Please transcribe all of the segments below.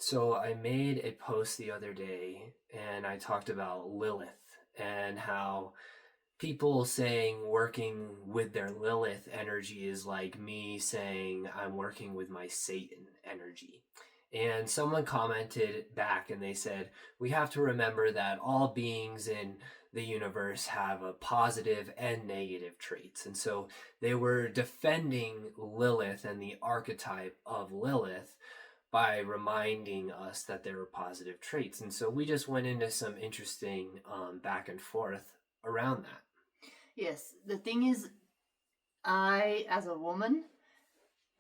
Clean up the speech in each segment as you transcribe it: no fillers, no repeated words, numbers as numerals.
So I made a post the other day and I talked about Lilith and how people saying working with their Lilith energy is like me saying I'm working with my Satan energy. And someone commented back and they said, we have to remember that all beings in the universe have a positive and negative traits. And so they were defending Lilith and the archetype of Lilith by reminding us that there were positive traits. And so we just went into some interesting back and forth around that. Yes, the thing is, as a woman,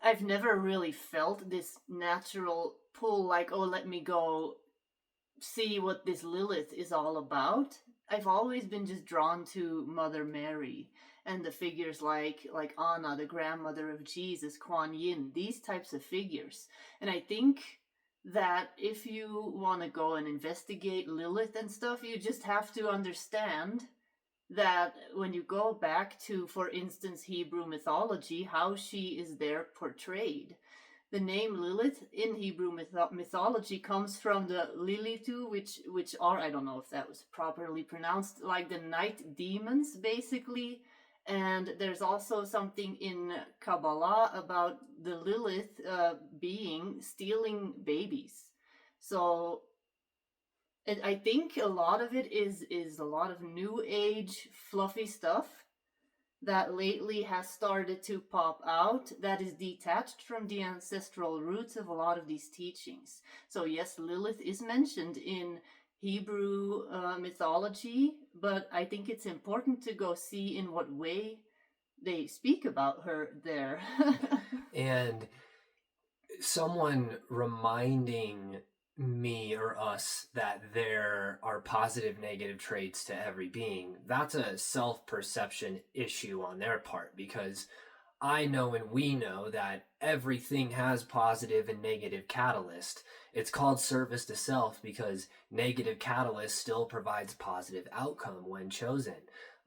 I've never really felt this natural pull like, oh, let me go see what this Lilith is all about. I've always been just drawn to Mother Mary and the figures like Anna, the grandmother of Jesus, Kuan Yin, these types of figures. And I think that if you want to go and investigate Lilith and stuff, you just have to understand that when you go back to, for instance, Hebrew mythology, how she is there portrayed. The name Lilith in Hebrew mythology comes from the Lilitu, which are, I don't know if that was properly pronounced, like the night demons, basically. And there's also something in Kabbalah about the Lilith being stealing babies. So I think a lot of it is a lot of new age fluffy stuff that lately has started to pop out that is detached from the ancestral roots of a lot of these teachings. So yes, Lilith is mentioned in Hebrew mythology, but I think it's important to go see in what way they speak about her there. And someone reminding me or us that there are positive negative traits to every being, that's a self-perception issue on their part, because I know and we know that everything has positive and negative catalyst. It's called service to self because negative catalyst still provides positive outcome when chosen.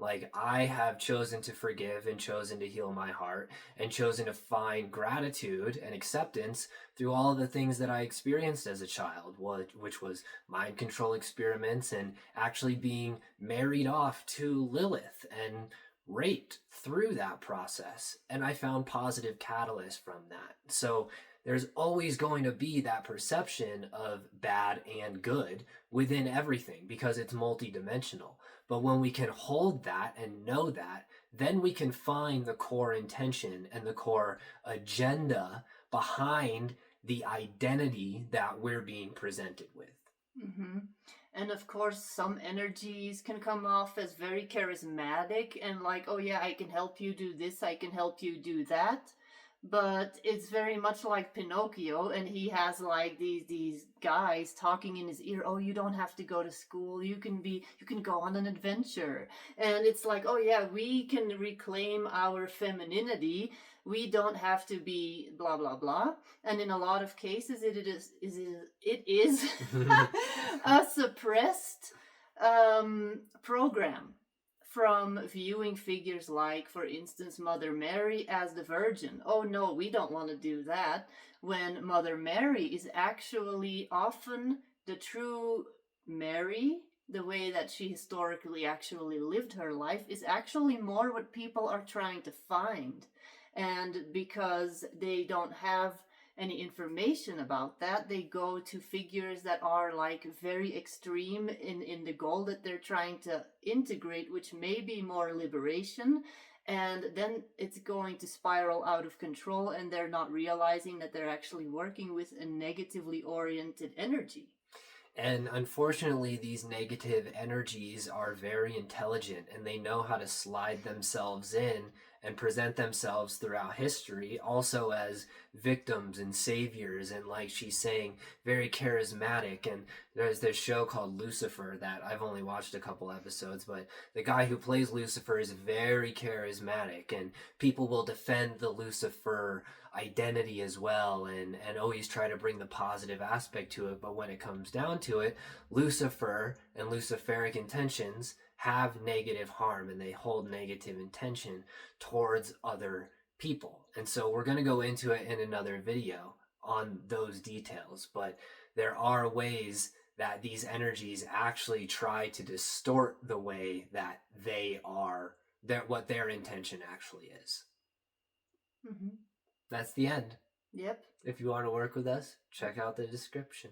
Like, I have chosen to forgive and chosen to heal my heart and chosen to find gratitude and acceptance through all of the things that I experienced as a child, which was mind control experiments and actually being married off to Lilith and raped through that process. And I found positive catalysts from that. So there's always going to be that perception of bad and good within everything because it's multidimensional. But when we can hold that and know that, then we can find the core intention and the core agenda behind the identity that we're being presented with. Mm-hmm. And of course, some energies can come off as very charismatic and like, oh yeah, I can help you do this, I can help you do that. But it's very much like Pinocchio, and he has like these guys talking in his ear. Oh, you don't have to go to school. You can go on an adventure. And it's like, oh yeah, we can reclaim our femininity. We don't have to be blah blah blah. And in a lot of cases, it is a suppressed program from viewing figures like, for instance, Mother Mary as the Virgin. Oh no, we don't want to do that. When Mother Mary is actually often the true Mary, the way that she historically actually lived her life, is actually more what people are trying to find. And because they don't have any information about that, they go to figures that are like very extreme in the goal that they're trying to integrate, which may be more liberation. And then it's going to spiral out of control, and they're not realizing that they're actually working with a negatively oriented energy. And unfortunately, these negative energies are very intelligent and they know how to slide themselves in and present themselves throughout history also as victims and saviors. And like she's saying, very charismatic. And there's this show called Lucifer that I've only watched a couple episodes, but the guy who plays Lucifer is very charismatic, and people will defend the Lucifer identity as well and always try to bring the positive aspect to it. But when it comes down to it, Lucifer and Luciferic intentions have negative harm and they hold negative intention towards other people. And so we're going to go into it in another video. on those details, but there are ways that these energies actually try to distort the way that what their intention actually is. Mm-hmm. That's the end. Yep. If you want to work with us, check out the description.